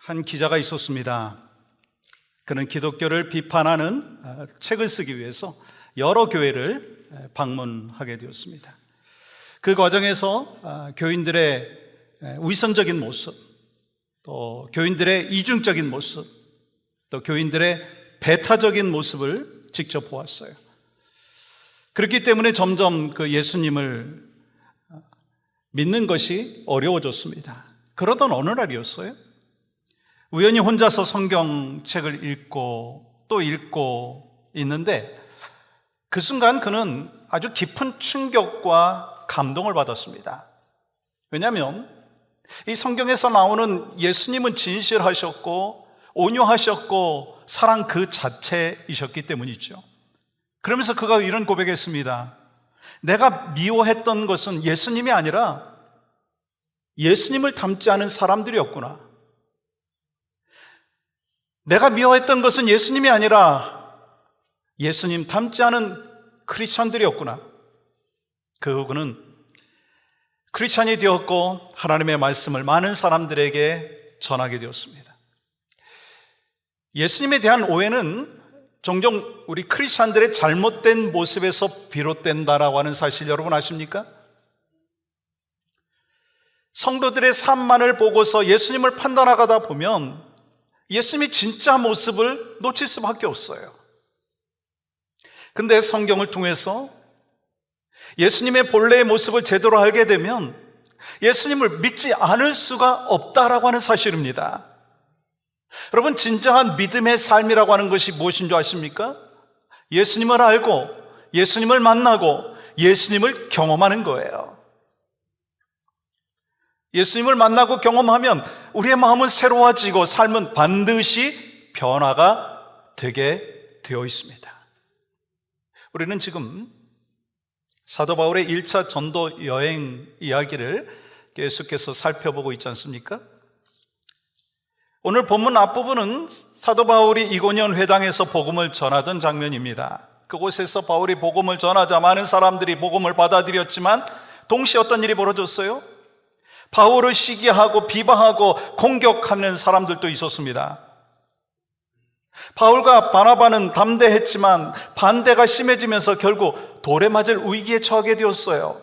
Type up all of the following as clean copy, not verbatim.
한 기자가 있었습니다. 그는 기독교를 비판하는 책을 쓰기 위해서 여러 교회를 방문하게 되었습니다. 그 과정에서 교인들의 위선적인 모습, 또 교인들의 이중적인 모습, 또 교인들의 배타적인 모습을 직접 보았어요. 그렇기 때문에 점점 그 예수님을 믿는 것이 어려워졌습니다. 그러던 어느 날이었어요. 우연히 혼자서 성경책을 읽고 또 읽고 있는데 그 순간 그는 아주 깊은 충격과 감동을 받았습니다. 왜냐하면 이 성경에서 나오는 예수님은 진실하셨고 온유하셨고 사랑 그 자체이셨기 때문이죠. 그러면서 그가 이런 고백했습니다. 내가 미워했던 것은 예수님이 아니라 예수님을 닮지 않은 사람들이었구나. 내가 미워했던 것은 예수님이 아니라 예수님 닮지 않은 크리스찬들이었구나. 그 후 그는 크리스찬이 되었고 하나님의 말씀을 많은 사람들에게 전하게 되었습니다. 예수님에 대한 오해는 종종 우리 크리스찬들의 잘못된 모습에서 비롯된다라고 하는 사실 여러분 아십니까? 성도들의 삶만을 보고서 예수님을 판단하다 보면 예수님의 진짜 모습을 놓칠 수밖에 없어요. 근데 성경을 통해서 예수님의 본래의 모습을 제대로 알게 되면 예수님을 믿지 않을 수가 없다라고 하는 사실입니다. 여러분, 진정한 믿음의 삶이라고 하는 것이 무엇인 줄 아십니까? 예수님을 알고 예수님을 만나고 예수님을 경험하는 거예요. 예수님을 만나고 경험하면 우리의 마음은 새로워지고 삶은 반드시 변화가 되게 되어 있습니다. 우리는 지금 사도 바울의 1차 전도 여행 이야기를 계속해서 살펴보고 있지 않습니까? 오늘 본문 앞부분은 사도 바울이 이고니온 회당에서 복음을 전하던 장면입니다. 그곳에서 바울이 복음을 전하자 많은 사람들이 복음을 받아들였지만 동시에 어떤 일이 벌어졌어요? 바울을 시기하고 비방하고 공격하는 사람들도 있었습니다. 바울과 바나바는 담대했지만 반대가 심해지면서 결국 돌에 맞을 위기에 처하게 되었어요.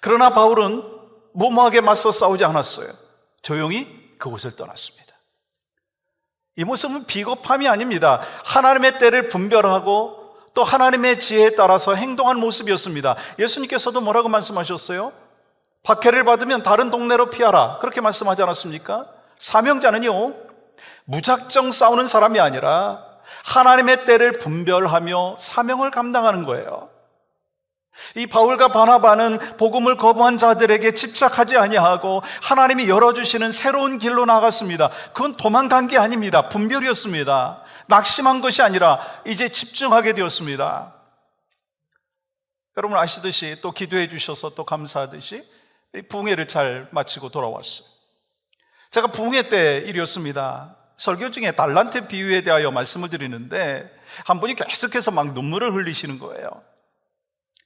그러나 바울은 무모하게 맞서 싸우지 않았어요. 조용히 그곳을 떠났습니다. 이 모습은 비겁함이 아닙니다. 하나님의 때를 분별하고 또 하나님의 지혜에 따라서 행동한 모습이었습니다. 예수님께서도 뭐라고 말씀하셨어요? 박해를 받으면 다른 동네로 피하라, 그렇게 말씀하지 않았습니까? 사명자는요, 무작정 싸우는 사람이 아니라 하나님의 때를 분별하며 사명을 감당하는 거예요. 이 바울과 바나바는 복음을 거부한 자들에게 집착하지 아니하고 하나님이 열어주시는 새로운 길로 나갔습니다. 그건 도망간 게 아닙니다. 분별이었습니다. 낙심한 것이 아니라 이제 집중하게 되었습니다. 여러분 아시듯이 또 기도해 주셔서 또 감사하듯이 부흥회를 잘 마치고 돌아왔어요. 제가 부흥회 때 일이었습니다. 설교 중에 달란트 비유에 대하여 말씀을 드리는데 한 분이 계속해서 막 눈물을 흘리시는 거예요.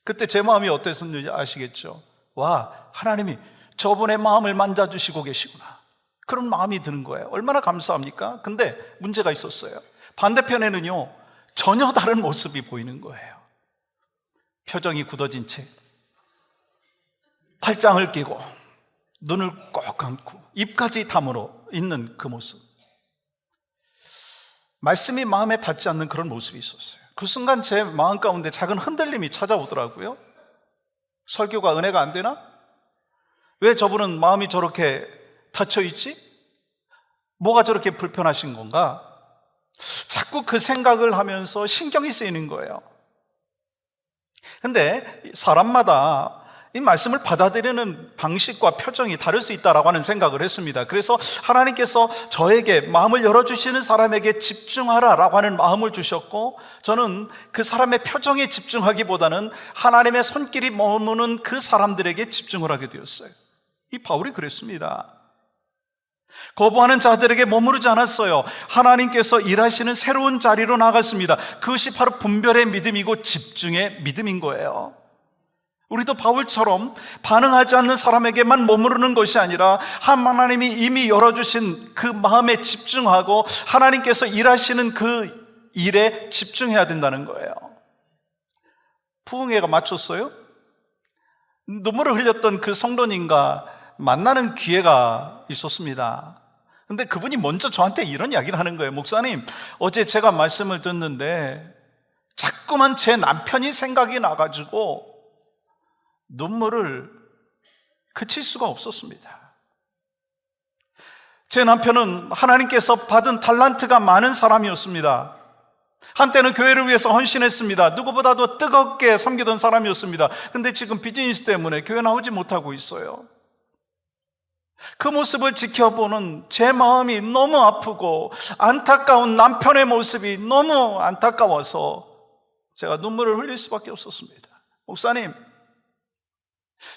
그때 제 마음이 어땠었는지 아시겠죠? 와, 하나님이 저분의 마음을 만져주시고 계시구나, 그런 마음이 드는 거예요. 얼마나 감사합니까? 근데 문제가 있었어요. 반대편에는요, 전혀 다른 모습이 보이는 거예요. 표정이 굳어진 채 팔짱을 끼고 눈을 꼭 감고 입까지 다물어 있는 그 모습, 말씀이 마음에 닿지 않는 그런 모습이 있었어요. 그 순간 제 마음 가운데 작은 흔들림이 찾아오더라고요. 설교가 은혜가 안 되나? 왜 저분은 마음이 저렇게 닫혀있지? 뭐가 저렇게 불편하신 건가? 자꾸 그 생각을 하면서 신경이 쓰이는 거예요. 근데 사람마다 이 말씀을 받아들이는 방식과 표정이 다를 수 있다라고 하는 생각을 했습니다. 그래서 하나님께서 저에게 마음을 열어주시는 사람에게 집중하라라고 하는 마음을 주셨고, 저는 그 사람의 표정에 집중하기보다는 하나님의 손길이 머무는 그 사람들에게 집중을 하게 되었어요. 이 바울이 그랬습니다. 거부하는 자들에게 머무르지 않았어요. 하나님께서 일하시는 새로운 자리로 나갔습니다. 그것이 바로 분별의 믿음이고 집중의 믿음인 거예요. 우리도 바울처럼 반응하지 않는 사람에게만 머무르는 것이 아니라 하나님이 이미 열어주신 그 마음에 집중하고 하나님께서 일하시는 그 일에 집중해야 된다는 거예요. 부흥회가 마쳤어요. 눈물을 흘렸던 그 성도님과 만나는 기회가 있었습니다. 근데 그분이 먼저 저한테 이런 이야기를 하는 거예요. 목사님, 어제 제가 말씀을 듣는데 자꾸만 제 남편이 생각이 나가지고 눈물을 그칠 수가 없었습니다. 제 남편은 하나님께서 받은 달란트가 많은 사람이었습니다. 한때는 교회를 위해서 헌신했습니다. 누구보다도 뜨겁게 섬기던 사람이었습니다. 근데 지금 비즈니스 때문에 교회 나오지 못하고 있어요. 그 모습을 지켜보는 제 마음이 너무 아프고 안타까운 남편의 모습이 너무 안타까워서 제가 눈물을 흘릴 수밖에 없었습니다. 목사님,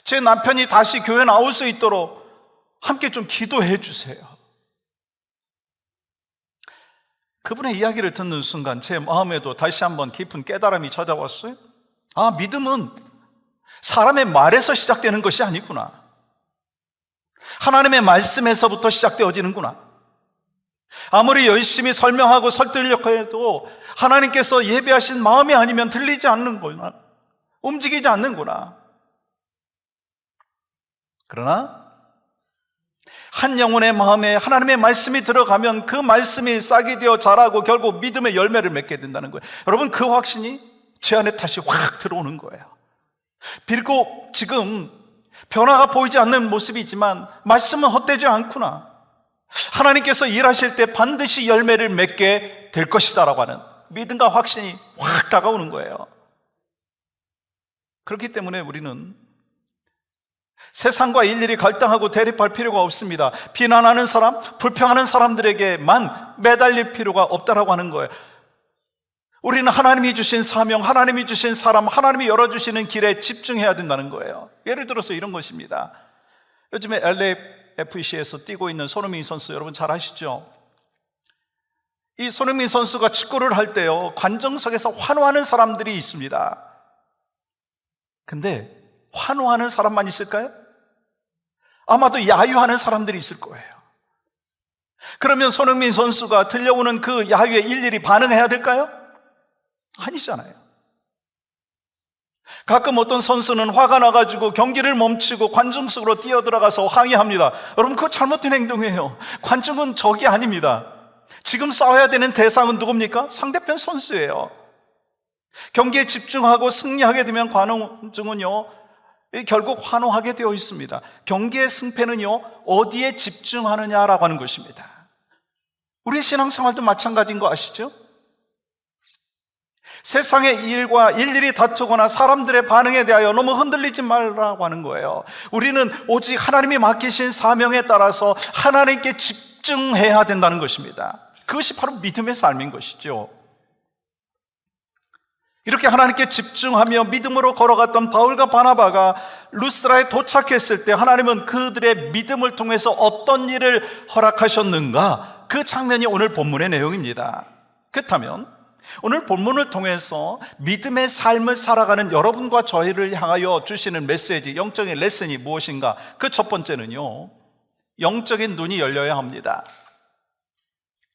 제 남편이 다시 교회 나올 수 있도록 함께 좀 기도해 주세요. 그분의 이야기를 듣는 순간 제 마음에도 다시 한번 깊은 깨달음이 찾아왔어요. 아, 믿음은 사람의 말에서 시작되는 것이 아니구나. 하나님의 말씀에서부터 시작되어지는구나. 아무리 열심히 설명하고 설득하려고 해도 하나님께서 예배하신 마음이 아니면 들리지 않는구나. 움직이지 않는구나. 그러나 한 영혼의 마음에 하나님의 말씀이 들어가면 그 말씀이 싹이 되어 자라고 결국 믿음의 열매를 맺게 된다는 거예요. 여러분, 그 확신이 제 안에 다시 확 들어오는 거예요. 비록 지금 변화가 보이지 않는 모습이지만 말씀은 헛되지 않구나. 하나님께서 일하실 때 반드시 열매를 맺게 될 것이다라고 하는 믿음과 확신이 확 다가오는 거예요. 그렇기 때문에 우리는 세상과 일일이 갈등하고 대립할 필요가 없습니다. 비난하는 사람, 불평하는 사람들에게만 매달릴 필요가 없다라고 하는 거예요. 우리는 하나님이 주신 사명, 하나님이 주신 사람, 하나님이 열어주시는 길에 집중해야 된다는 거예요. 예를 들어서 이런 것입니다. 요즘에 LAFC에서 뛰고 있는 손흥민 선수, 여러분 잘 아시죠? 이 손흥민 선수가 축구를 할 때요, 관중석에서 환호하는 사람들이 있습니다. 근데 환호하는 사람만 있을까요? 아마도 야유하는 사람들이 있을 거예요. 그러면 손흥민 선수가 들려오는 그 야유에 일일이 반응해야 될까요? 아니잖아요. 가끔 어떤 선수는 화가 나가지고 경기를 멈추고 관중 속으로 뛰어들어가서 항의합니다. 여러분, 그거 잘못된 행동이에요. 관중은 적이 아닙니다. 지금 싸워야 되는 대상은 누굽니까? 상대편 선수예요. 경기에 집중하고 승리하게 되면 관중은요, 결국 환호하게 되어 있습니다. 경기의 승패는요, 어디에 집중하느냐라고 하는 것입니다. 우리의 신앙생활도 마찬가지인 거 아시죠? 세상의 일과 일일이 다투거나 사람들의 반응에 대하여 너무 흔들리지 말라고 하는 거예요. 우리는 오직 하나님이 맡기신 사명에 따라서 하나님께 집중해야 된다는 것입니다. 그것이 바로 믿음의 삶인 것이죠. 이렇게 하나님께 집중하며 믿음으로 걸어갔던 바울과 바나바가 루스드라에 도착했을 때 하나님은 그들의 믿음을 통해서 어떤 일을 허락하셨는가? 그 장면이 오늘 본문의 내용입니다. 그렇다면 오늘 본문을 통해서 믿음의 삶을 살아가는 여러분과 저희를 향하여 주시는 메시지, 영적인 레슨이 무엇인가? 그 첫 번째는요, 영적인 눈이 열려야 합니다.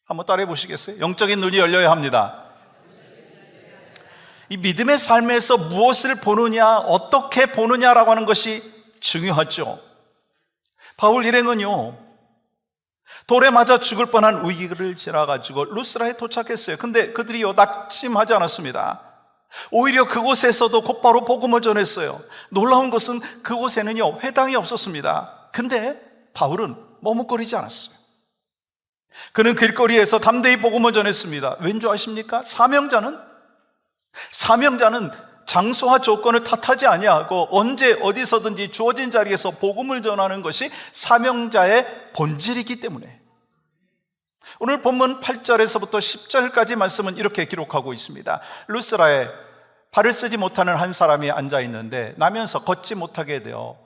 한번 따라해 보시겠어요? 영적인 눈이 열려야 합니다. 이 믿음의 삶에서 무엇을 보느냐, 어떻게 보느냐라고 하는 것이 중요하죠. 바울 일행은요, 돌에 맞아 죽을 뻔한 위기를 지나가지고 루스드라에 도착했어요. 근데 그들이요, 낙심하지 않았습니다. 오히려 그곳에서도 곧바로 복음을 전했어요. 놀라운 것은 그곳에는요, 회당이 없었습니다. 근데 바울은 머뭇거리지 않았어요. 그는 길거리에서 담대히 복음을 전했습니다. 왠지 아십니까? 사명자는 장소와 조건을 탓하지 아니하고 언제 어디서든지 주어진 자리에서 복음을 전하는 것이 사명자의 본질이기 때문에, 오늘 본문 8절에서부터 10절까지 말씀은 이렇게 기록하고 있습니다. 루스드라에 발을 쓰지 못하는 한 사람이 앉아 있는데 나면서 걷지 못하게 되어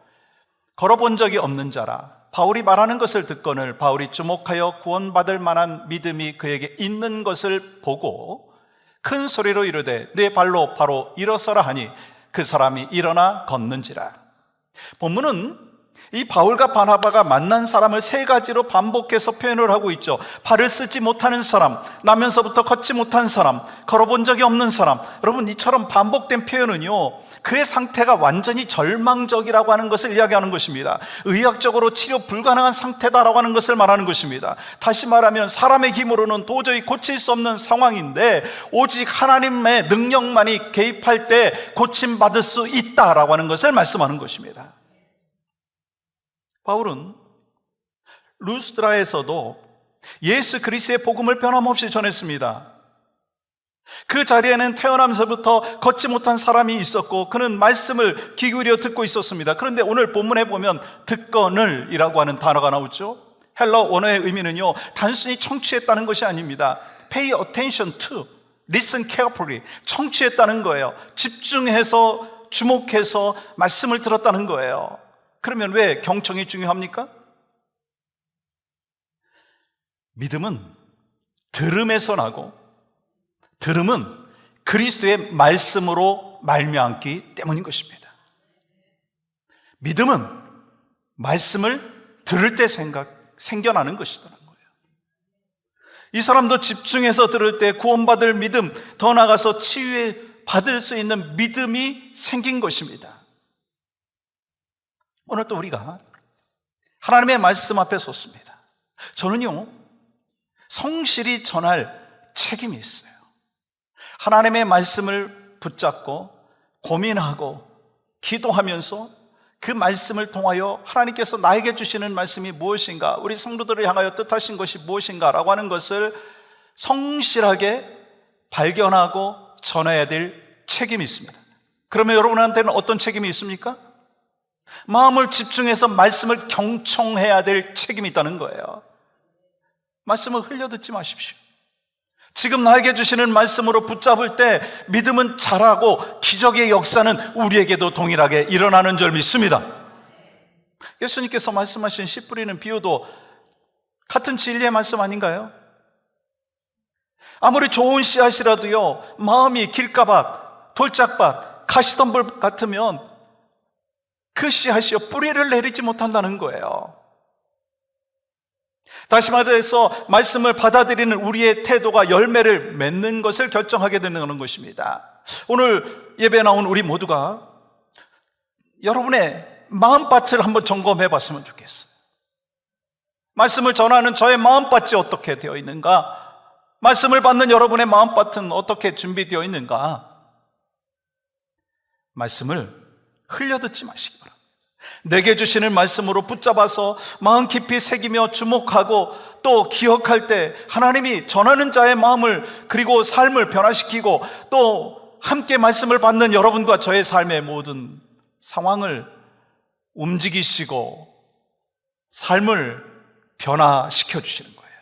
걸어본 적이 없는 자라. 바울이 말하는 것을 듣거늘 바울이 주목하여 구원받을 만한 믿음이 그에게 있는 것을 보고 큰 소리로 이르되 내 발로 바로 일어서라 하니 그 사람이 일어나 걷는지라. 본문은 이 바울과 바나바가 만난 사람을 세 가지로 반복해서 표현을 하고 있죠. 발을 쓰지 못하는 사람, 나면서부터 걷지 못한 사람, 걸어본 적이 없는 사람. 여러분, 이처럼 반복된 표현은요, 그의 상태가 완전히 절망적이라고 하는 것을 이야기하는 것입니다. 의학적으로 치료 불가능한 상태다라고 하는 것을 말하는 것입니다. 다시 말하면 사람의 힘으로는 도저히 고칠 수 없는 상황인데 오직 하나님의 능력만이 개입할 때 고침받을 수 있다라고 하는 것을 말씀하는 것입니다. 바울은 루스드라에서도 예수 그리스도의 복음을 변함없이 전했습니다. 그 자리에는 태어나면서부터 걷지 못한 사람이 있었고 그는 말씀을 귀 기울여 듣고 있었습니다. 그런데 오늘 본문에 보면 듣거늘 이라고 하는 단어가 나오죠. 헬러 원어의 의미는요, 단순히 청취했다는 것이 아닙니다. Pay attention to, listen carefully. 청취했다는 거예요. 집중해서, 주목해서 말씀을 들었다는 거예요. 그러면 왜 경청이 중요합니까? 믿음은 들음에서 나고, 들음은 그리스도의 말씀으로 말미암기 때문인 것입니다. 믿음은 말씀을 들을 때 생겨나는 것이더라고요. 이 사람도 집중해서 들을 때 구원받을 믿음, 더 나아가서 치유받을 수 있는 믿음이 생긴 것입니다. 오늘 또 우리가 하나님의 말씀 앞에 섰습니다. 저는요, 성실히 전할 책임이 있어요. 하나님의 말씀을 붙잡고 고민하고 기도하면서 그 말씀을 통하여 하나님께서 나에게 주시는 말씀이 무엇인가, 우리 성도들을 향하여 뜻하신 것이 무엇인가 라고 하는 것을 성실하게 발견하고 전해야 될 책임이 있습니다. 그러면 여러분한테는 어떤 책임이 있습니까? 마음을 집중해서 말씀을 경청해야 될 책임이 있다는 거예요. 말씀을 흘려듣지 마십시오. 지금 나에게 주시는 말씀으로 붙잡을 때 믿음은 자라고 기적의 역사는 우리에게도 동일하게 일어나는 줄 믿습니다. 예수님께서 말씀하신 씨 뿌리는 비유도 같은 진리의 말씀 아닌가요? 아무리 좋은 씨앗이라도요, 마음이 길가밭, 돌짝밭, 가시덤불 같으면 그 씨앗이요, 뿌리를 내리지 못한다는 거예요. 다시 말해서 말씀을 받아들이는 우리의 태도가 열매를 맺는 것을 결정하게 되는 것입니다. 오늘 예배에 나온 우리 모두가 여러분의 마음밭을 한번 점검해 봤으면 좋겠어요. 말씀을 전하는 저의 마음밭이 어떻게 되어 있는가? 말씀을 받는 여러분의 마음밭은 어떻게 준비되어 있는가? 말씀을 흘려듣지 마시기 바랍니다. 내게 주시는 말씀으로 붙잡아서 마음 깊이 새기며 주목하고 또 기억할 때 하나님이 전하는 자의 마음을 그리고 삶을 변화시키고 또 함께 말씀을 받는 여러분과 저의 삶의 모든 상황을 움직이시고 삶을 변화시켜 주시는 거예요.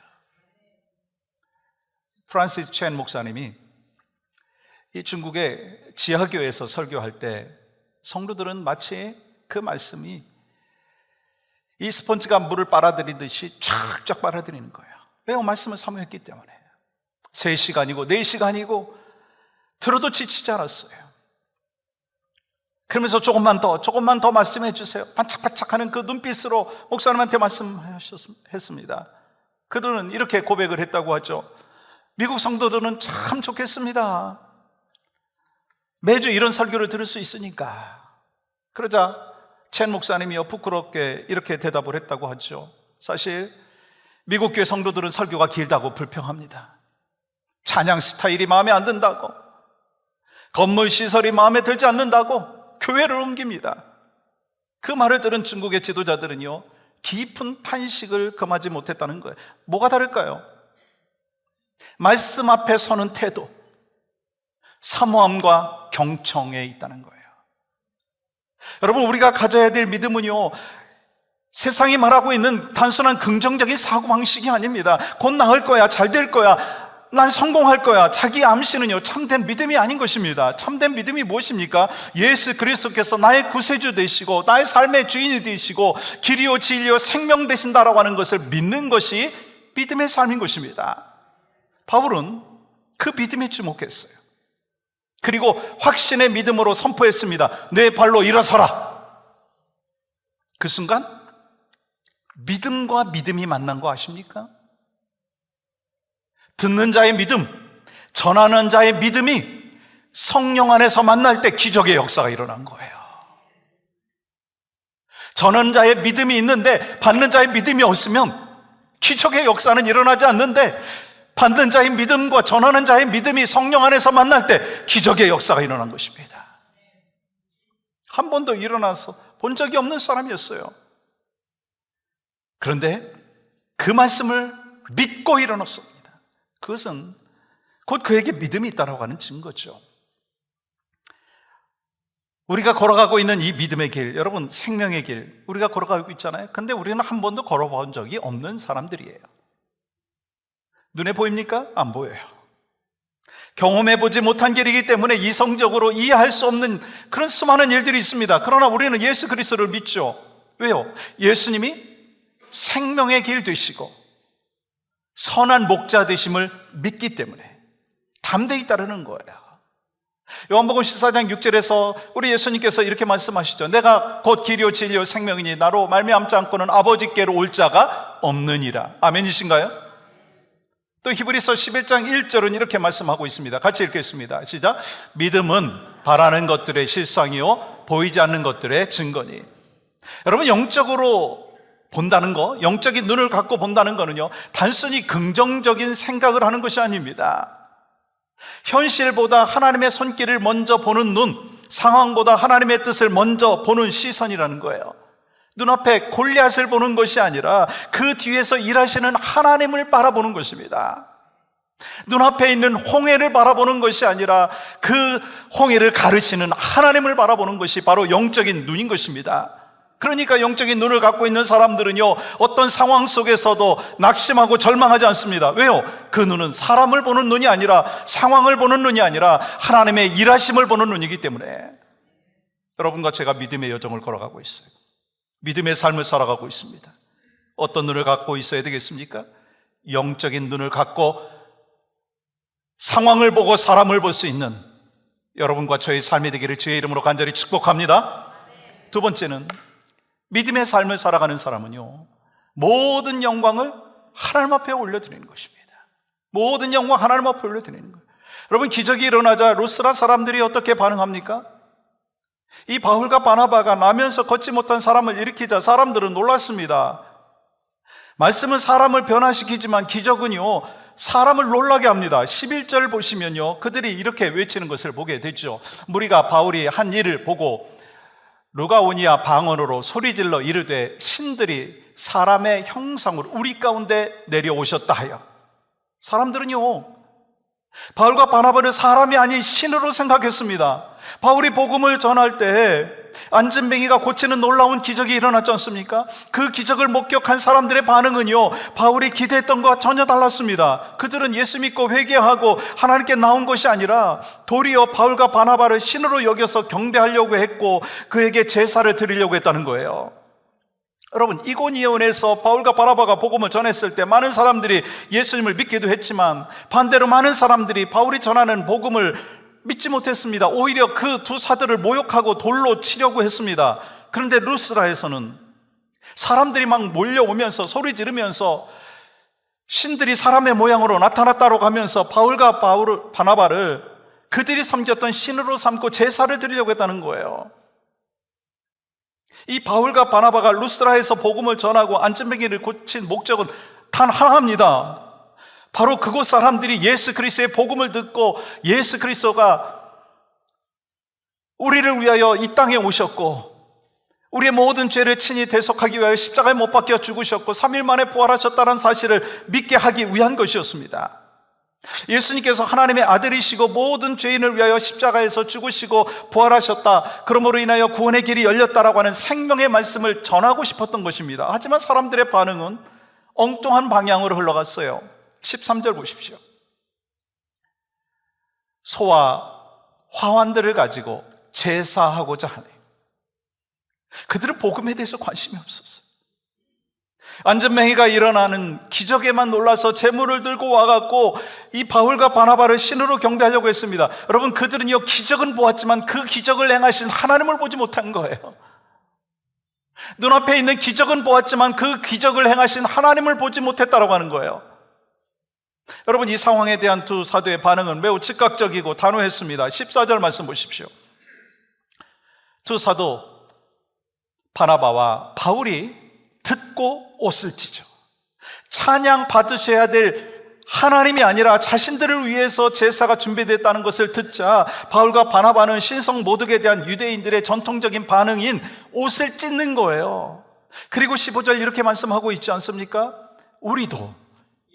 프란시스 첸 목사님이 이 중국의 지하교회에서 설교할 때 성도들은 마치 그 말씀이 이 스펀지가 물을 빨아들이듯이 쫙쫙 빨아들이는 거예요. 왜요? 말씀을 사모했기 때문에. 3시간이고 4시간이고 들어도 지치지 않았어요. 그러면서 조금만 더 말씀해 주세요. 반짝반짝하는 그 눈빛으로 목사님한테 말씀했습니다. 그들은 이렇게 고백을 했다고 하죠. 미국 성도들은 참 좋겠습니다. 매주 이런 설교를 들을 수 있으니까. 그러자 첸 목사님이요, 부끄럽게 이렇게 대답을 했다고 하죠. 사실 미국 교회 성도들은 설교가 길다고 불평합니다. 찬양 스타일이 마음에 안 든다고, 건물 시설이 마음에 들지 않는다고 교회를 옮깁니다. 그 말을 들은 중국의 지도자들은요, 깊은 탄식을 금하지 못했다는 거예요. 뭐가 다를까요? 말씀 앞에 서는 태도, 사모함과 경청에 있다는 거예요. 여러분, 우리가 가져야 될 믿음은요, 세상이 말하고 있는 단순한 긍정적인 사고방식이 아닙니다. 곧 나을 거야, 잘 될 거야, 난 성공할 거야, 자기 암시는요, 참된 믿음이 아닌 것입니다. 참된 믿음이 무엇입니까? 예수 그리스도께서 나의 구세주 되시고 나의 삶의 주인이 되시고 길이요 진리요 생명 되신다라고 하는 것을 믿는 것이 믿음의 삶인 것입니다. 바울은 그 믿음에 주목했어요. 그리고 확신의 믿음으로 선포했습니다. 내 발로 일어서라. 그 순간 믿음과 믿음이 만난 거 아십니까? 듣는 자의 믿음, 전하는 자의 믿음이 성령 안에서 만날 때 기적의 역사가 일어난 거예요. 전하는 자의 믿음이 있는데 받는 자의 믿음이 없으면 기적의 역사는 일어나지 않는데, 받는 자의 믿음과 전하는 자의 믿음이 성령 안에서 만날 때 기적의 역사가 일어난 것입니다. 한 번도 일어나서 본 적이 없는 사람이었어요. 그런데 그 말씀을 믿고 일어났습니다. 그것은 곧 그에게 믿음이 있다고 하는 증거죠. 우리가 걸어가고 있는 이 믿음의 길, 여러분, 생명의 길, 우리가 걸어가고 있잖아요. 근데 우리는 한 번도 걸어본 적이 없는 사람들이에요. 눈에 보입니까? 안 보여요. 경험해보지 못한 길이기 때문에 이성적으로 이해할 수 없는 그런 수많은 일들이 있습니다. 그러나 우리는 예수 그리스도를 믿죠. 왜요? 예수님이 생명의 길 되시고 선한 목자 되심을 믿기 때문에 담대히 따르는 거예요. 요한복음 14장 6절에서 우리 예수님께서 이렇게 말씀하시죠. 내가 곧 길이요 진리요 생명이니 나로 말미암지 않고는 아버지께로 올 자가 없느니라. 아멘이신가요? 또 히브리서 11장 1절은 이렇게 말씀하고 있습니다. 같이 읽겠습니다. 시작. 믿음은 바라는 것들의 실상이요 보이지 않는 것들의 증거니. 여러분, 영적으로 본다는 거, 영적인 눈을 갖고 본다는 거는요, 단순히 긍정적인 생각을 하는 것이 아닙니다. 현실보다 하나님의 손길을 먼저 보는 눈, 상황보다 하나님의 뜻을 먼저 보는 시선이라는 거예요. 눈앞에 골리앗을 보는 것이 아니라 그 뒤에서 일하시는 하나님을 바라보는 것입니다. 눈앞에 있는 홍해를 바라보는 것이 아니라 그 홍해를 가르치는 하나님을 바라보는 것이 바로 영적인 눈인 것입니다. 그러니까 영적인 눈을 갖고 있는 사람들은요, 어떤 상황 속에서도 낙심하고 절망하지 않습니다. 왜요? 그 눈은 사람을 보는 눈이 아니라, 상황을 보는 눈이 아니라 하나님의 일하심을 보는 눈이기 때문에 여러분과 제가 믿음의 여정을 걸어가고 있어요. 믿음의 삶을 살아가고 있습니다. 어떤 눈을 갖고 있어야 되겠습니까? 영적인 눈을 갖고 상황을 보고 사람을 볼 수 있는 여러분과 저의 삶이 되기를 주의 이름으로 간절히 축복합니다. 두 번째는, 믿음의 삶을 살아가는 사람은요, 모든 영광을 하나님 앞에 올려드리는 것입니다. 모든 영광 하나님 앞에 올려드리는 거예요. 여러분, 기적이 일어나자 루스라 사람들이 어떻게 반응합니까? 이 바울과 바나바가 나면서 걷지 못한 사람을 일으키자 사람들은 놀랐습니다. 말씀은 사람을 변화시키지만 기적은요, 사람을 놀라게 합니다. 11절 보시면요, 그들이 이렇게 외치는 것을 보게 되죠. 무리가 바울이 한 일을 보고 루가오니아 방언으로 소리질러 이르되 신들이 사람의 형상으로 우리 가운데 내려오셨다 하여. 사람들은요, 바울과 바나바를 사람이 아닌 신으로 생각했습니다. 바울이 복음을 전할 때 안진뱅이가 고치는 놀라운 기적이 일어났지 않습니까? 그 기적을 목격한 사람들의 반응은요, 바울이 기대했던 것과 전혀 달랐습니다. 그들은 예수 믿고 회개하고 하나님께 나온 것이 아니라 도리어 바울과 바나바를 신으로 여겨서 경배하려고 했고 그에게 제사를 드리려고 했다는 거예요. 여러분, 이고니온에서 바울과 바나바가 복음을 전했을 때 많은 사람들이 예수님을 믿기도 했지만 반대로 많은 사람들이 바울이 전하는 복음을 믿지 못했습니다. 오히려 그 두 사도를 모욕하고 돌로 치려고 했습니다. 그런데 루스라에서는 사람들이 막 몰려오면서 소리 지르면서 신들이 사람의 모양으로 나타났다고 하면서 바울과 바나바를 그들이 섬겼던 신으로 삼고 제사를 드리려고 했다는 거예요. 이 바울과 바나바가 루스라에서 복음을 전하고 안진뱅이를 고친 목적은 단 하나입니다. 바로 그곳 사람들이 예수 그리스도의 복음을 듣고 예수 그리스도가 우리를 위하여 이 땅에 오셨고 우리의 모든 죄를 친히 대속하기 위하여 십자가에 못 박혀 죽으셨고 3일 만에 부활하셨다는 사실을 믿게 하기 위한 것이었습니다. 예수님께서 하나님의 아들이시고 모든 죄인을 위하여 십자가에서 죽으시고 부활하셨다, 그러므로 인하여 구원의 길이 열렸다라고 하는 생명의 말씀을 전하고 싶었던 것입니다. 하지만 사람들의 반응은 엉뚱한 방향으로 흘러갔어요. 13절 보십시오. 소와 화환들을 가지고 제사하고자 하네. 그들은 복음에 대해서 관심이 없었어요. 안전뱅이가 일어나는 기적에만 놀라서 제물을 들고 와갖고 이 바울과 바나바를 신으로 경배하려고 했습니다. 여러분, 그들은요, 기적은 보았지만 그 기적을 행하신 하나님을 보지 못한 거예요. 눈앞에 있는 기적은 보았지만 그 기적을 행하신 하나님을 보지 못했다라고 하는 거예요. 여러분, 이 상황에 대한 두 사도의 반응은 매우 즉각적이고 단호했습니다. 14절 말씀 보십시오. 두 사도 바나바와 바울이 듣고 옷을 찢어 찬양 받으셔야 될 하나님이 아니라 자신들을 위해서 제사가 준비됐다는 것을 듣자 바울과 바나바는 신성 모독에 대한 유대인들의 전통적인 반응인 옷을 찢는 거예요. 그리고 15절 이렇게 말씀하고 있지 않습니까? 우리도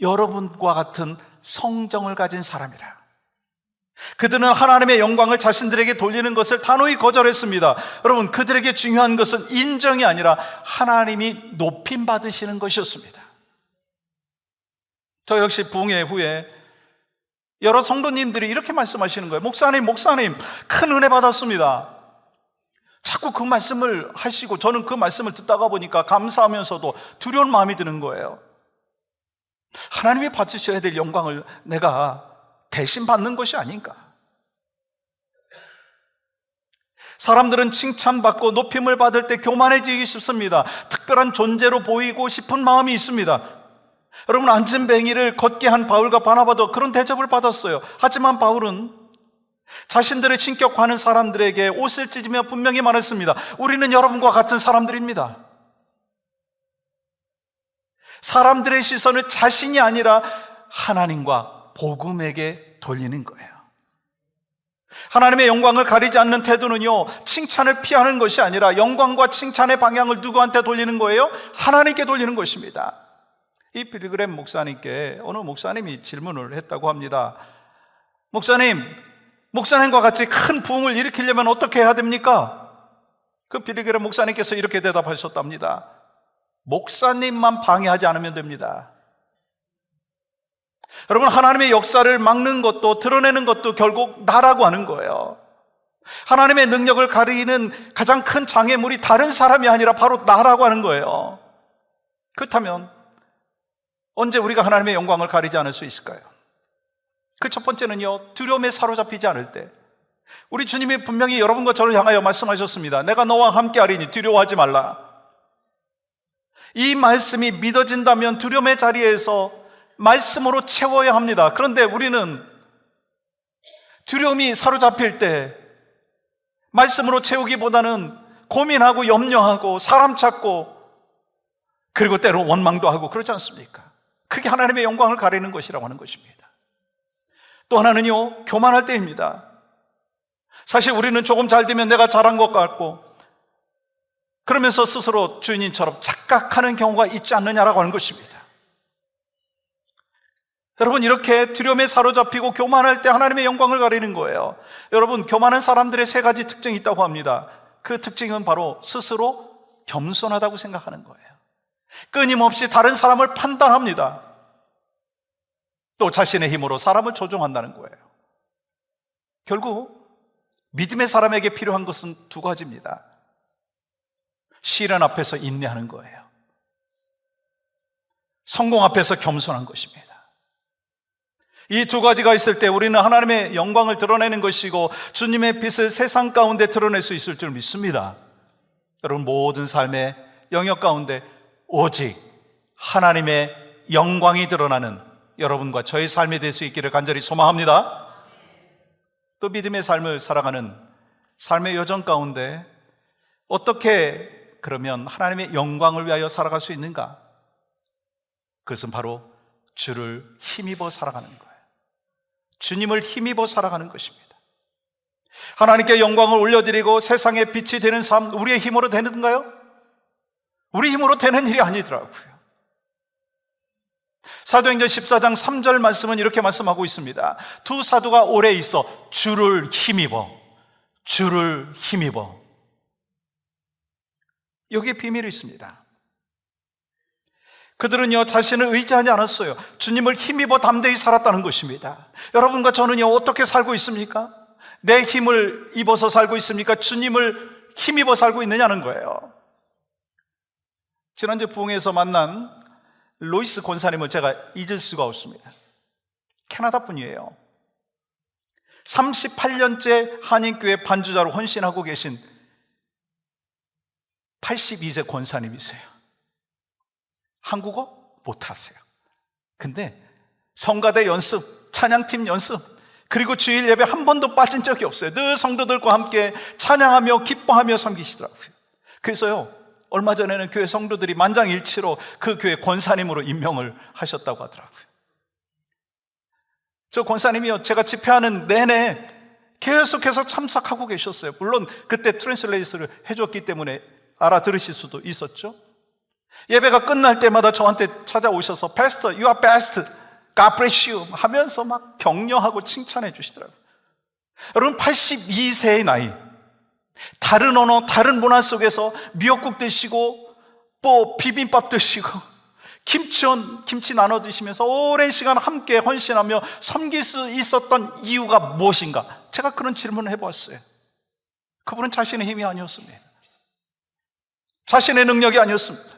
여러분과 같은 성정을 가진 사람이라. 그들은 하나님의 영광을 자신들에게 돌리는 것을 단호히 거절했습니다. 여러분, 그들에게 중요한 것은 인정이 아니라 하나님이 높임 받으시는 것이었습니다. 저 역시 부흥회 후에 여러 성도님들이 이렇게 말씀하시는 거예요. 목사님 큰 은혜 받았습니다. 자꾸 그 말씀을 하시고 저는 그 말씀을 듣다가 보니까 감사하면서도 두려운 마음이 드는 거예요. 하나님이 받으셔야 될 영광을 내가 대신 받는 것이 아닌가. 사람들은 칭찬받고 높임을 받을 때 교만해지기 쉽습니다. 특별한 존재로 보이고 싶은 마음이 있습니다. 여러분, 안전뱅이를 걷게 한 바울과 바나바도 그런 대접을 받았어요. 하지만 바울은 자신들의 신격화하는 사람들에게 옷을 찢으며 분명히 말했습니다. 우리는 여러분과 같은 사람들입니다. 사람들의 시선을 자신이 아니라 하나님과 복음에게 돌리는 거예요. 하나님의 영광을 가리지 않는 태도는요, 칭찬을 피하는 것이 아니라 영광과 칭찬의 방향을 누구한테 돌리는 거예요? 하나님께 돌리는 것입니다. 이 빌그램 목사님께 어느 목사님이 질문을 했다고 합니다. 목사님과 같이 큰 부흥을 일으키려면 어떻게 해야 됩니까? 그 빌그램 목사님께서 이렇게 대답하셨답니다. 목사님만 방해하지 않으면 됩니다. 여러분, 하나님의 역사를 막는 것도 드러내는 것도 결국 나라고 하는 거예요. 하나님의 능력을 가리는 가장 큰 장애물이 다른 사람이 아니라 바로 나라고 하는 거예요. 그렇다면 언제 우리가 하나님의 영광을 가리지 않을 수 있을까요? 그 첫 번째는요, 두려움에 사로잡히지 않을 때. 우리 주님이 분명히 여러분과 저를 향하여 말씀하셨습니다. 내가 너와 함께하리니 두려워하지 말라. 이 말씀이 믿어진다면 두려움의 자리에서 말씀으로 채워야 합니다. 그런데 우리는 두려움이 사로잡힐 때 말씀으로 채우기보다는 고민하고 염려하고 사람 찾고 그리고 때로 원망도 하고 그렇지 않습니까? 그게 하나님의 영광을 가리는 것이라고 하는 것입니다. 또 하나는요, 교만할 때입니다. 사실 우리는 조금 잘 되면 내가 잘한 것 같고 그러면서 스스로 주인님처럼 착각하는 경우가 있지 않느냐라고 하는 것입니다. 여러분, 이렇게 두려움에 사로잡히고 교만할 때 하나님의 영광을 가리는 거예요. 여러분, 교만한 사람들의 세 가지 특징이 있다고 합니다. 그 특징은 바로 스스로 겸손하다고 생각하는 거예요. 끊임없이 다른 사람을 판단합니다. 또 자신의 힘으로 사람을 조종한다는 거예요. 결국 믿음의 사람에게 필요한 것은 두 가지입니다. 시련 앞에서 인내하는 거예요. 성공 앞에서 겸손한 것입니다. 이 두 가지가 있을 때 우리는 하나님의 영광을 드러내는 것이고 주님의 빛을 세상 가운데 드러낼 수 있을 줄 믿습니다. 여러분, 모든 삶의 영역 가운데 오직 하나님의 영광이 드러나는 여러분과 저의 삶이 될 수 있기를 간절히 소망합니다. 또 믿음의 삶을 살아가는 삶의 여정 가운데 어떻게 그러면 하나님의 영광을 위하여 살아갈 수 있는가? 그것은 바로 주를 힘입어 살아가는 거예요. 주님을 힘입어 살아가는 것입니다. 하나님께 영광을 올려드리고 세상에 빛이 되는 삶, 우리의 힘으로 되는가요? 우리 힘으로 되는 일이 아니더라고요. 사도행전 14장 3절 말씀은 이렇게 말씀하고 있습니다. 두 사도가 오래 있어 주를 힘입어. 여기에 비밀이 있습니다. 그들은요, 자신을 의지하지 않았어요. 주님을 힘입어 담대히 살았다는 것입니다. 여러분과 저는요, 어떻게 살고 있습니까? 내 힘을 입어서 살고 있습니까? 주님을 힘입어 살고 있느냐는 거예요. 지난주 부흥에서 만난 로이스 권사님을 제가 잊을 수가 없습니다. 캐나다 분이에요. 38년째 한인교회 반주자로 헌신하고 계신 82세 권사님이세요. 한국어 못하세요. 근데 성가대 연습, 찬양팀 연습, 그리고 주일 예배 한 번도 빠진 적이 없어요. 늘 성도들과 함께 찬양하며 기뻐하며 섬기시더라고요. 그래서요, 얼마 전에는 교회 성도들이 만장일치로 그 교회 권사님으로 임명을 하셨다고 하더라고요. 저 권사님이요, 제가 집회하는 내내 계속해서 참석하고 계셨어요. 물론 그때 트랜슬레이스를 해줬기 때문에 알아들으실 수도 있었죠. 예배가 끝날 때마다 저한테 찾아오셔서 Pastor, you are best, God bless you 하면서 막 격려하고 칭찬해 주시더라고요. 여러분, 82세의 나이, 다른 언어, 다른 문화 속에서 미역국 드시고 또 비빔밥 드시고 김치 나눠 드시면서 오랜 시간 함께 헌신하며 섬길 수 있었던 이유가 무엇인가? 제가 그런 질문을 해보았어요. 그분은 자신의 힘이 아니었습니다. 자신의 능력이 아니었습니다.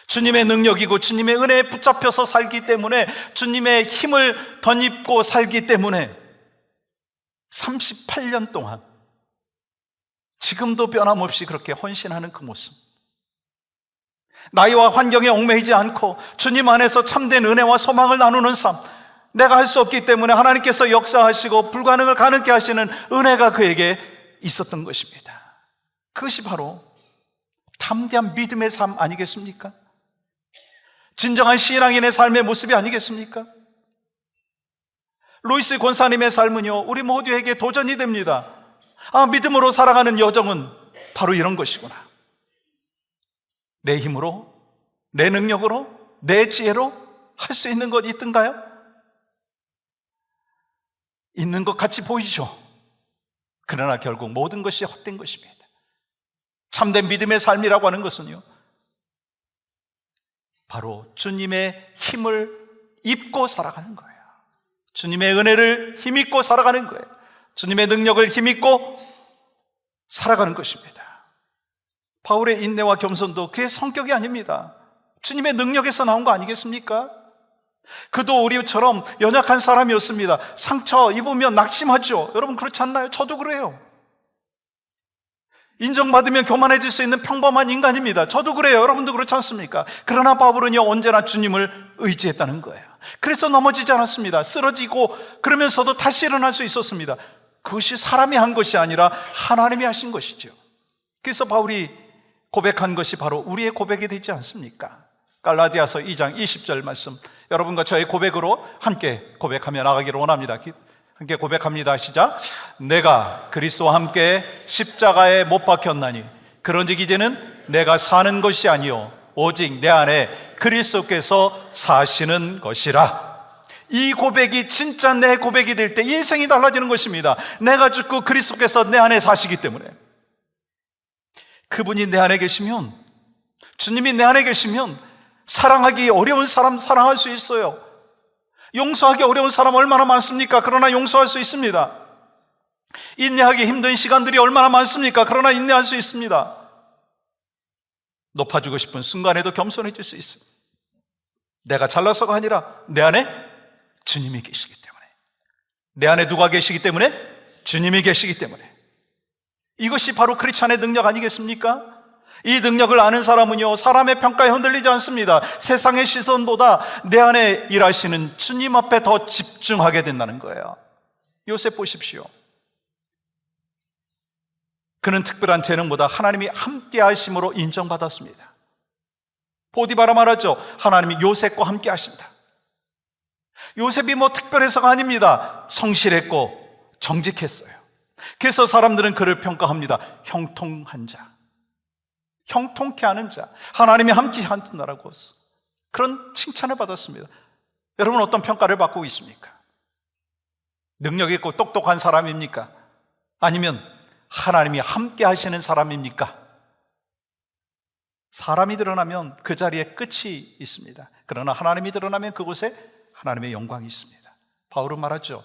주님의 능력이고 주님의 은혜에 붙잡혀서 살기 때문에, 주님의 힘을 덧입고 살기 때문에 38년 동안 지금도 변함없이 그렇게 헌신하는 그 모습, 나이와 환경에 얽매이지 않고 주님 안에서 참된 은혜와 소망을 나누는 삶, 내가 할 수 없기 때문에 하나님께서 역사하시고 불가능을 가능케 하시는 은혜가 그에게 있었던 것입니다. 그것이 바로 담대한 믿음의 삶 아니겠습니까? 진정한 신앙인의 삶의 모습이 아니겠습니까? 로이스 권사님의 삶은요, 우리 모두에게 도전이 됩니다. 믿음으로 살아가는 여정은 바로 이런 것이구나. 내 힘으로, 내 능력으로, 내 지혜로 할 수 있는 것 있던가요? 있는 것 같이 보이죠. 그러나 결국 모든 것이 헛된 것입니다. 참된 믿음의 삶이라고 하는 것은요, 바로 주님의 힘을 입고 살아가는 거예요. 주님의 은혜를 힘입고 살아가는 거예요. 주님의 능력을 힘입고 살아가는 것입니다. 바울의 인내와 겸손도 그의 성격이 아닙니다. 주님의 능력에서 나온 거 아니겠습니까? 그도 우리처럼 연약한 사람이었습니다. 상처 입으면 낙심하죠. 여러분 그렇지 않나요? 저도 그래요. 인정받으면 교만해질 수 있는 평범한 인간입니다. 저도 그래요. 여러분도 그렇지 않습니까? 그러나 바울은요, 언제나 주님을 의지했다는 거예요. 그래서 넘어지지 않았습니다. 쓰러지고 그러면서도 다시 일어날 수 있었습니다. 그것이 사람이 한 것이 아니라 하나님이 하신 것이죠. 그래서 바울이 고백한 것이 바로 우리의 고백이 되지 않습니까? 갈라디아서 2장 20절 말씀, 여러분과 저의 고백으로 함께 고백하며 나가기를 원합니다. 함께 고백합니다. 시작. 내가 그리스도와 함께 십자가에 못 박혔나니 그런즉 이제는 내가 사는 것이 아니요 오직 내 안에 그리스도께서 사시는 것이라. 이 고백이 진짜 내 고백이 될 때 인생이 달라지는 것입니다. 내가 죽고 그리스도께서 내 안에 사시기 때문에, 그분이 내 안에 계시면, 주님이 내 안에 계시면 사랑하기 어려운 사람 사랑할 수 있어요. 용서하기 어려운 사람 얼마나 많습니까? 그러나 용서할 수 있습니다. 인내하기 힘든 시간들이 얼마나 많습니까? 그러나 인내할 수 있습니다. 높아지고 싶은 순간에도 겸손해질 수 있어요. 내가 잘나서가 아니라 내 안에 주님이 계시기 때문에, 내 안에 누가 계시기 때문에? 주님이 계시기 때문에. 이것이 바로 크리스찬의 능력 아니겠습니까? 이 능력을 아는 사람은요, 사람의 평가에 흔들리지 않습니다. 세상의 시선보다 내 안에 일하시는 주님 앞에 더 집중하게 된다는 거예요. 요셉 보십시오. 그는 특별한 재능보다 하나님이 함께 하심으로 인정받았습니다. 보디바라 말하죠. 하나님이 요셉과 함께 하신다. 요셉이 뭐 특별해서가 아닙니다. 성실했고 정직했어요. 그래서 사람들은 그를 평가합니다. 형통한 자, 형통케 하는 자, 하나님이 함께 한다라고 그런 칭찬을 받았습니다. 여러분 어떤 평가를 받고 있습니까? 능력 있고 똑똑한 사람입니까? 아니면 하나님이 함께 하시는 사람입니까? 사람이 드러나면 그 자리에 끝이 있습니다. 그러나 하나님이 드러나면 그곳에 하나님의 영광이 있습니다. 바울은 말하죠.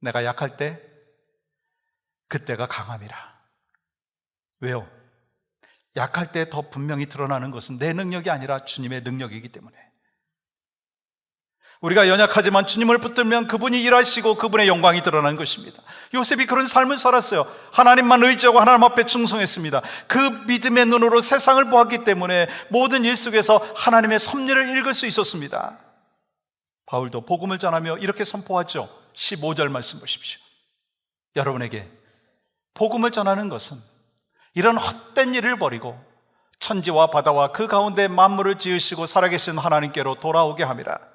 내가 약할 때 그때가 강함이라. 왜요? 약할 때 더 분명히 드러나는 것은 내 능력이 아니라 주님의 능력이기 때문에, 우리가 연약하지만 주님을 붙들면 그분이 일하시고 그분의 영광이 드러나는 것입니다. 요셉이 그런 삶을 살았어요. 하나님만 의지하고 하나님 앞에 충성했습니다. 그 믿음의 눈으로 세상을 보았기 때문에 모든 일 속에서 하나님의 섭리를 읽을 수 있었습니다. 바울도 복음을 전하며 이렇게 선포하죠. 15절 말씀 보십시오. 여러분에게 복음을 전하는 것은 이런 헛된 일을 버리고 천지와 바다와 그 가운데 만물을 지으시고 살아계신 하나님께로 돌아오게 함이라.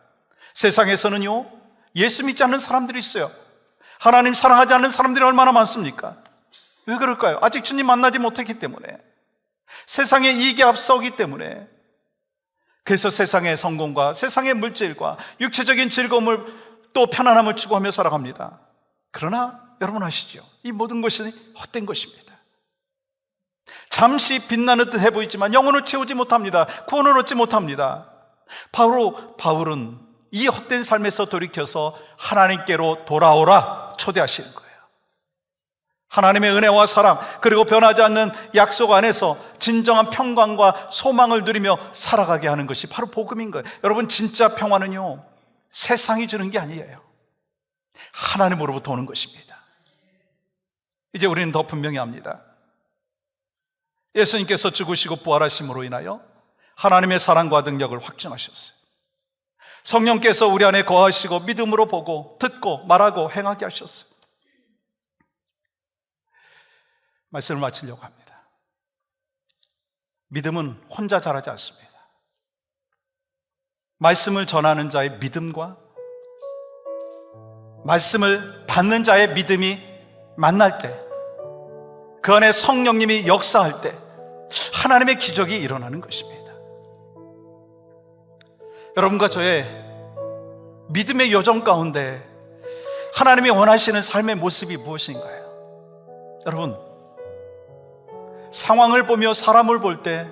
세상에서는요, 예수 믿지 않는 사람들이 있어요. 하나님 사랑하지 않는 사람들이 얼마나 많습니까? 왜 그럴까요? 아직 주님 만나지 못했기 때문에, 세상의 이익에 앞서기 때문에. 그래서 세상의 성공과 세상의 물질과 육체적인 즐거움을 또 편안함을 추구하며 살아갑니다. 그러나 여러분 아시죠? 이 모든 것이 헛된 것입니다. 잠시 빛나는 듯 해 보이지만 영혼을 채우지 못합니다. 구원을 얻지 못합니다. 바울은 이 헛된 삶에서 돌이켜서 하나님께로 돌아오라 초대하시는 거예요. 하나님의 은혜와 사랑, 그리고 변하지 않는 약속 안에서 진정한 평강과 소망을 누리며 살아가게 하는 것이 바로 복음인 거예요. 여러분, 진짜 평화는요, 세상이 주는 게 아니에요. 하나님으로부터 오는 것입니다. 이제 우리는 더 분명히 합니다. 예수님께서 죽으시고 부활하심으로 인하여 하나님의 사랑과 능력을 확증하셨어요. 성령께서 우리 안에 거하시고 믿음으로 보고 듣고 말하고 행하게 하셨어요. 말씀을 마치려고 합니다. 믿음은 혼자 자라지 않습니다. 말씀을 전하는 자의 믿음과 말씀을 받는 자의 믿음이 만날 때, 그 안에 성령님이 역사할 때 하나님의 기적이 일어나는 것입니다. 여러분과 저의 믿음의 여정 가운데 하나님이 원하시는 삶의 모습이 무엇인가요? 여러분, 상황을 보며 사람을 볼 때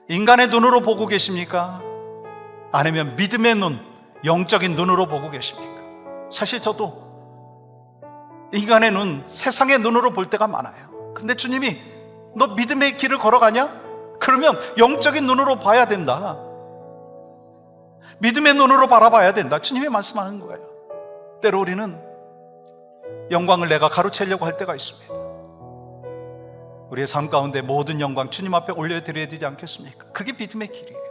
인간의 눈으로 보고 계십니까? 아니면 믿음의 눈, 영적인 눈으로 보고 계십니까? 사실 저도 인간의 눈, 세상의 눈으로 볼 때가 많아요. 근데 주님이 너 믿음의 길을 걸어가냐? 그러면 영적인 눈으로 봐야 된다. 믿음의 눈으로 바라봐야 된다. 주님이 말씀하는 거예요. 때로 우리는 영광을 내가 가로채려고 할 때가 있습니다. 우리의 삶 가운데 모든 영광 주님 앞에 올려드려야 되지 않겠습니까? 그게 믿음의 길이에요.